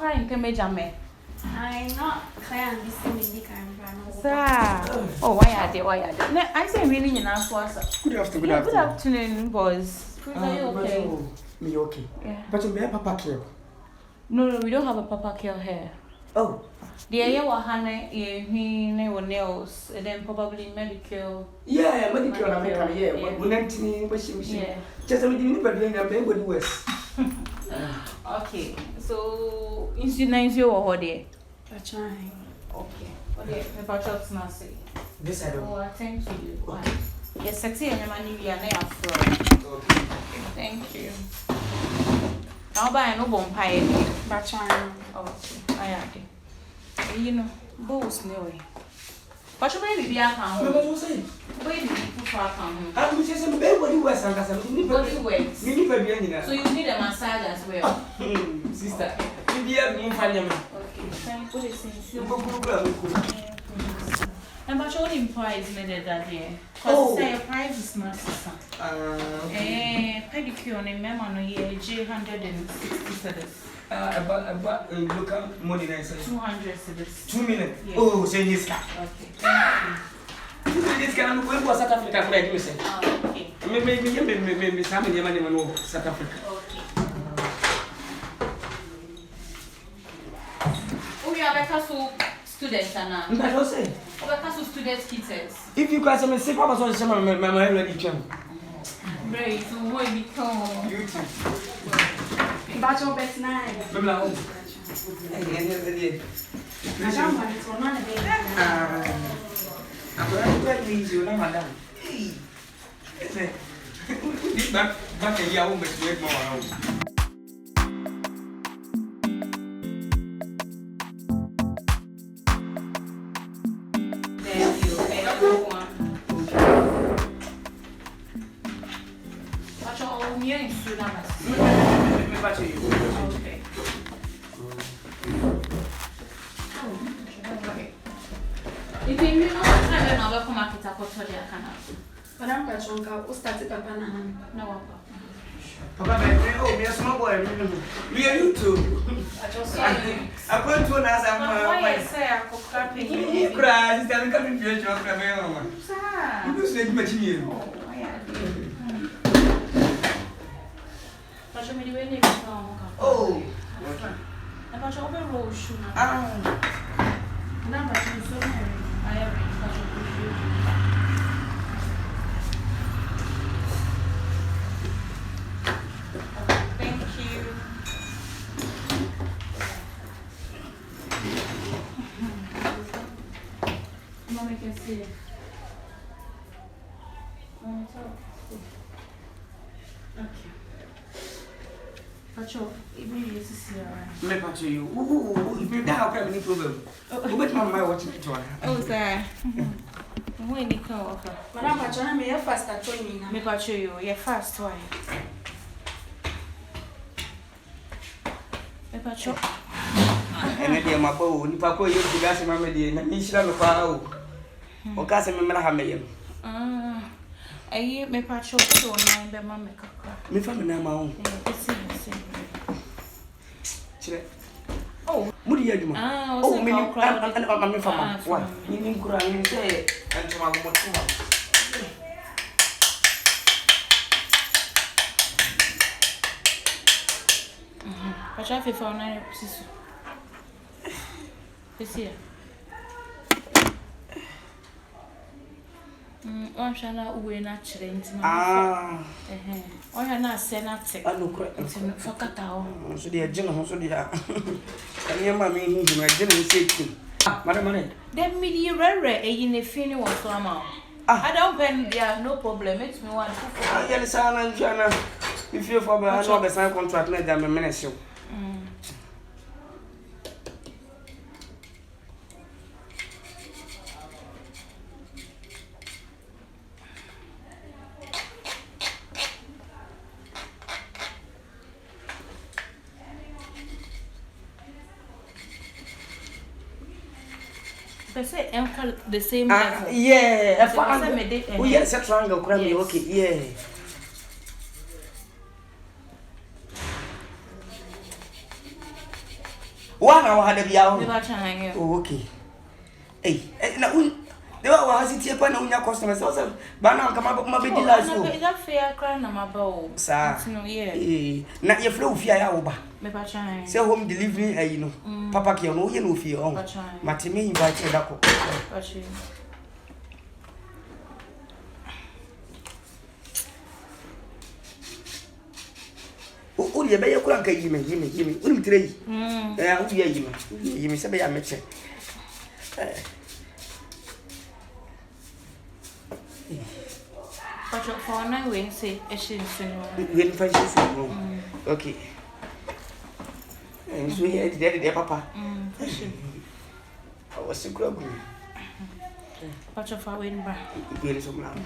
crying can make jam. I'm not clear this thing. Sir. Oh, why are they? I say really in answer. Good afternoon. Good afternoon, boys. Are you okay? Me okay. Yeah. But you have Papa Kill. No, we don't have a Papa Kill here. Oh. The area wa hane he nails and then probably medical. Yeah, medical American, yeah. When empty, yeah. Just a little bit of the West. Okay, so insurance you or there? That's right. Okay. Okay, about shots now say. This I don't. Oh, thank you. Okay. Yes, sexy and money we are now for. Okay. Thank you. Now buy no bonfire. That's right. Okay, I am. You know, both no. But you baby be account. No, what you say? Baby put for account. I'm just saying, baby, what you wear, Santa? Body works. You need baby. So you need a massage as well. Sister, you have me find them. Okay, thank you. You go good. And but your only price needed that year. Because say your price is not sister. Pedicure on a memo no year J 160 cedis. About local money 200 cedis. 2 million. Yeah. Oh, say this car. Okay, thank you. This can go to South Africa for you say. Okay. Maybe some of money no South Africa. Okay. Oh, you have a castle students now. I don't say. Oh, a castle students kittens. If you guys say Papa so say my ready jam. Great, so what become You too. But your best night. Maybe now. Madam, but it's one of the I'm going to meet you, madam. Back a year, but wait more. Madam Pachonka, who started Papa Nahan? No, Papa, me a small boy. Me are you too. I went to another. why I say I could clap in You cry, it's coming to your job. You say material. Oh, I'm not sure roll shoe. Madam Pachonka, I have thank you. Mommy can see it. Okay. Pacho, it really is to see her. me patch you. If you have any problem, what my watching it on? Oh, sir. When you come over. Madam Pachonka, may you fast at training? Me pacho you, you're fast, why? Me pacho. And then my bow, Nipaco, you gas my median, and you should have a power. O casa me mena hameyem. Aí me pacho so na be ma me kakra. Me fa me na ma ho. Sim. Chire. Oh, mudi ya djuma. Oh, me ni me fa ma. Wa. Ni nkura ni se antuma go motuma. Pacho fe fa na sisu. Pesia. I'm sure na uwe na chire ntima. Oya na se na te. Anokura. Ntima fakata ho. So de agina ho so de a. Ani ma me hu juma agina ni se tim. Madam. Dem mi di rere eyi ne fini wo so ama. I don't pen there no problem. It's me one. Ya le sa na njana. If you for ba no be sign contract na da me menese. They say the same level. Yeah. Oh, yes, a triangle crime. Okay, yeah. One hour had a biao. Never trying. Oh, okay. Hey, now there was it here when your customers also. But now come up my baby last. Is that fair crown on my bowl? Sir, no, yeah. Not your flow fear over. Never trying. Say home delivery, you know. Papa can know you know fear on. Matime invited that. But you. Oh, you better crank a Jimmy. Will three. Yeah, you may say I met you. But for now, we say a shame soon. When fashion. Okay. And so here, dear papa. I was so groggy. But of our win back. Very so loud.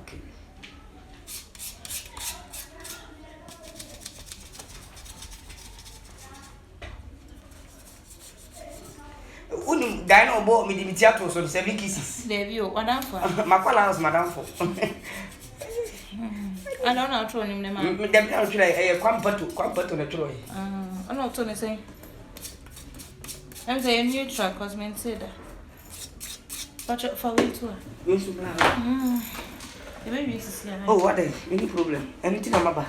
Okay. GYNEL bought me the theatre on 7 kisses. There you what I'm for. Makwala was madam for. I don't know how him the man. Them now try a quamper to the troy. I'm not Tony saying. I'm saying new track because men said that. But for way too. The baby is here. Oh, what any problem? Anything on my back?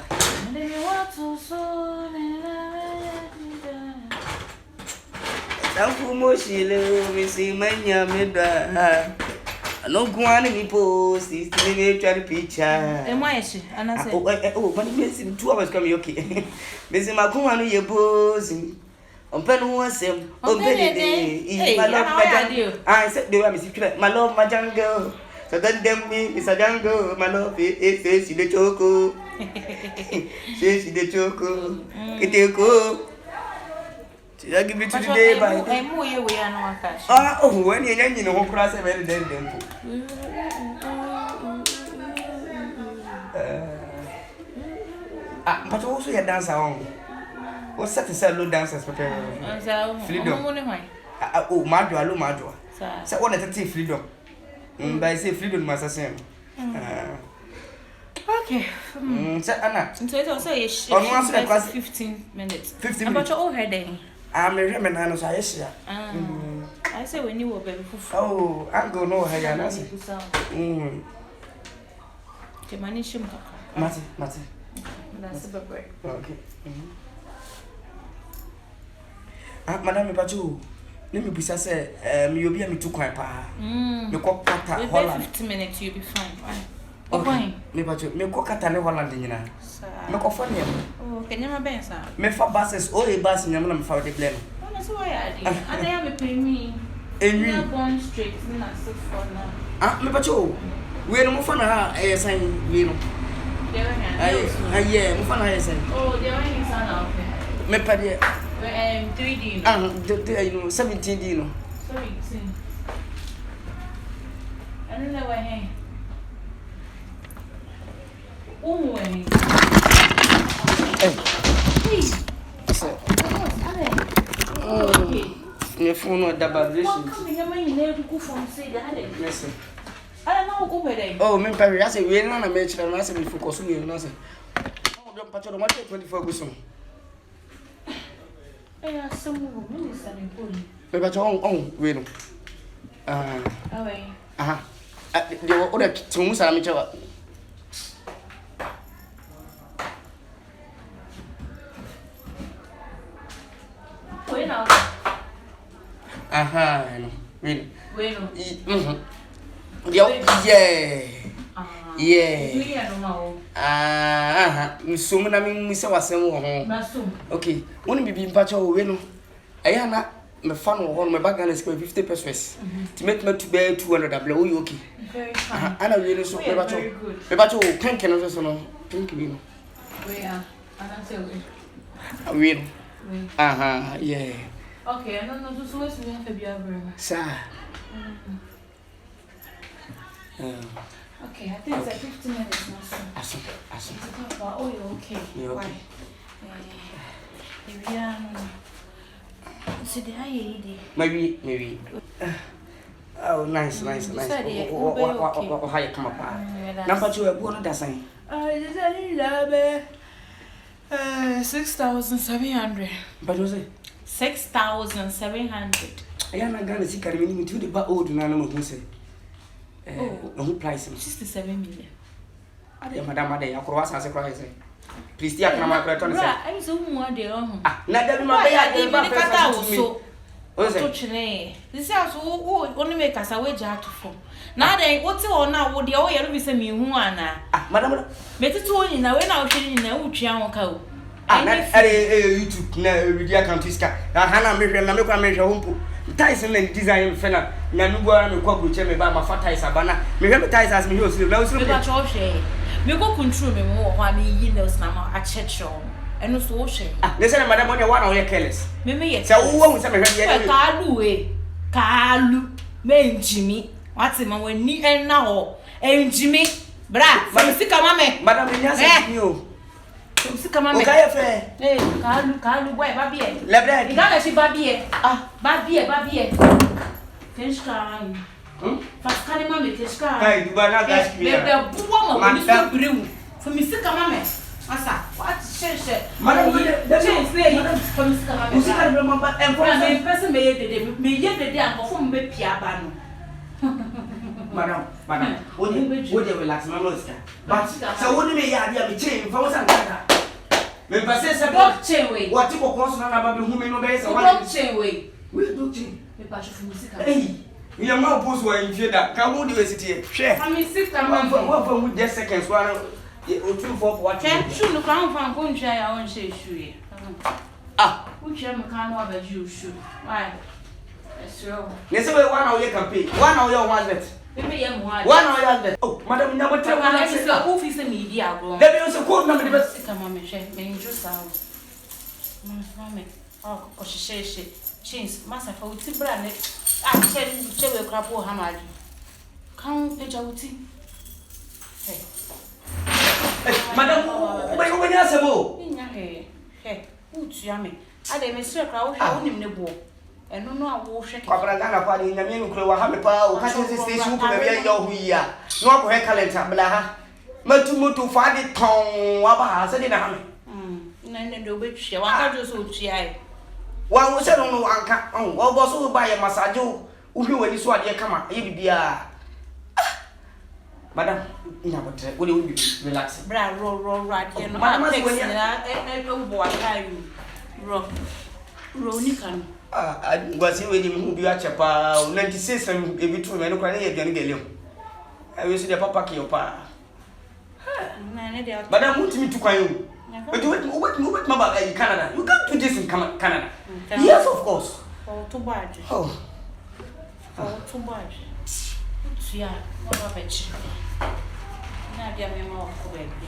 Moshilo, Missy Mania Meda. No one in post is the try picture. And why is she? And I said, oh, but missing 2 hours coming, okay. Missy Macuan, you're posing. On pen was him. On penny, my love, I said, do I miss my love, my young girl. So then, them me, Miss a young girl, my love, it says she the choco. Says she the choco. It go. I give it to the day by I'm way we are no cash. Oh, when you know, cross a very dead temple. But also your dancer on. What's that to sell low dancers prepare? Freedom. Oh, Madua. So, what a tea freedom. By say freedom, Master Sam. Okay. So, Anna, so it also is on 15 minutes. 15 minutes. About your old head. I'm a Reman, I know. I say when you were baby. Oh, I'm going to know how you're not. The money should Mate. That's a break. Okay. Madame Batu, let me be say, you'll be a me too quite pa. You cock cat Holland. 15 minutes, you'll be fine. Okay. Me cock cat and Holland in you. Me cough on him. Oh, can you remember, sir? Me for buses, all a bus in your mother for the plan. Oh, that's why I did. And they have a pay me. And we are born straight, not so for now. Me Batu, we're no fun. I sign, you know. Yeah, Mufana is saying. Oh, they're in Salon. Me paddy. 3D. You know, 17 D. No. 17. I don't know why. Oh, hey. Your phone or double vision. Listen. I don't know who they. Oh, me Perry, I say we ain't gonna make sure I say we focus on you, nothing. Oh, don't patch on my 24 gusum. Yeah, some women is an important. Maybe on, we they were ordered to Musa Michael. So many miss our same okay. Only be in patch of window. I am my fun on my back and square 50 pesos to make me to bear 200 double. Okay, very fine. And I really so very good. About pink and also pink. Where I don't say we. Yeah. Okay, I don't know. So what's we have to be over, sir. Okay, I think it's like 15 minutes now. Awesome. Oh, you're okay. You're okay. So the IAD. Maybe. Oh, nice. Oh, how you come up? Number 2, what does I say? 6,700. But was it? 6,700. I am not gonna see Carmen to the bar old animal who say, who price 67 million. I am Madame Day, across as a cry. Please, dear, I'm so more dear. Never my so. This house only make us away jar to phone. Now then, what's all now? Would the oil be some you one? Madame, better to win now when I'll change in a Uchian cow. YouTube now, with your country's car. Hannah American measure home. Tyson and design fella. Namua and Quabu Chemi by my fat Sabana. Me have ties as me, you know, so much. Me go control me more while you know, Snama at church show. And no so shame. Listen, Madame, on your one of your careless. Maybe so won't some Kalu, men Jimmy. What's him when ni and now? And Jimmy, bra, Mamma, Madame, yes, you. Come on, okay, hey, Kalu, where Baby? Labra, you got a Baby. Baby. Fish crying. Fast carry mammy, fish crying. You are not asking me. The woman is so blue. For Mr. Kamame. Asa, what shit? Madam, change lady from Mr. Kamame. I remember and for a person may yet the day I'm from Piabano. Madam, would you relax my monster? But so wouldn't me have be changed for us? Member says about chain what you call about whom you know, chain way. We do change. Hey, you are more post where you that come university. Share. I mean, 6 from just seconds. 1 2 4 what? Can't you look around from Puncha? I won't say shoe. Which I'm about you shoe. Why? So, let's say 1 hour campaign. 1 hour was that. Maybe I'm 1 hour that. Oh, Madam, never tell me. I said, who is the media? There is a quote number. Come on, Michelle. May you just out. Mammy. Oh, she says she. Chins, Master for Witty Brand. I tell you, crap or hammer. Come, Pejauti. Madam, why you went as a bow? Hey, who's yummy? I didn't miss a crowd, I own him the ball. And no, I will shake Papagana party in the middle of a power. Catches the station to be a yo, we are. No, her calendar, Blaha. Matumu find it, Tom, Wabba, said in a hammer. None of which you want to do so. One was said on Anka, what was all by a massajo, who when you saw dear come up, you be Madam, will you be relaxed? Bra, roll, right here. Madam, I don't boy, Ronican. I was in with him who be at Chapa, 96 and every 2 men crying again. I will see the papa kill pa. Madam, want me to cry you. But you wait, Mama, in Canada. You can't do this in Canada. Yes, of course. Oh, too bad. Oh, too bad. Yeah, what a bitch. Now, dear, my mouth for baby.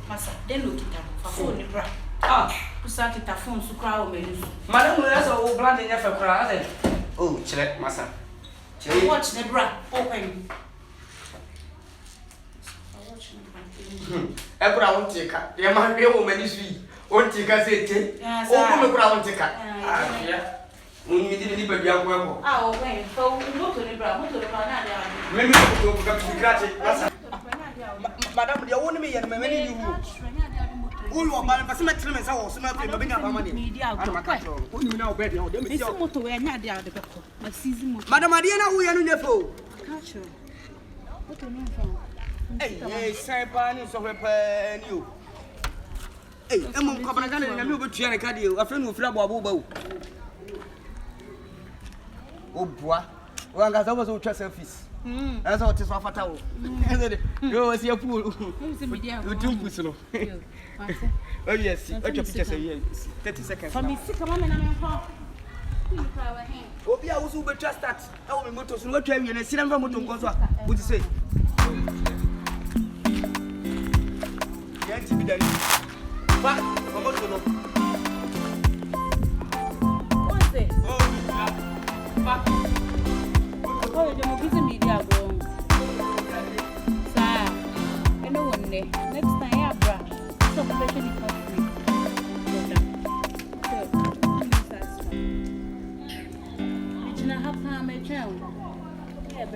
Massa, then look it up for phone, bra. Who sat it a phone to crowd me. Madam, that's all blood in your crowd. Oh, Chile, Massa. Watch the bra open. Ebra won't take her. There might be a woman is we. Won't take us it. Oh, the brown take her. When we didn't even be a worker. Oh, wait, so we go to the brown, to the brown. Maybe we go to the gratis. Madame, you want me and many you. Who are buying for some excellence? I was not paying up money. Who you now bet? This motor were not there. Madame, I didn't know we are in your phone. Hey, Simon is over you. Hey, I'm coming again and I'm over to Yanakadio, a friend of Flabo. Oh, boy. Well, I was over surface. That's what is my fatal. You was your pool. You do personal. Oh, yes, what your pictures are 30 seconds. For me, sick of woman and oh, yeah, I was over just that. I will be motors and what you and I see them from Moton. What you say? Can't be done. What? What's it? Oh, you're busy media, bro. Sir, I know one day. Next time, yeah, bro. So, profession is not free. It's not half time, a child. Yeah,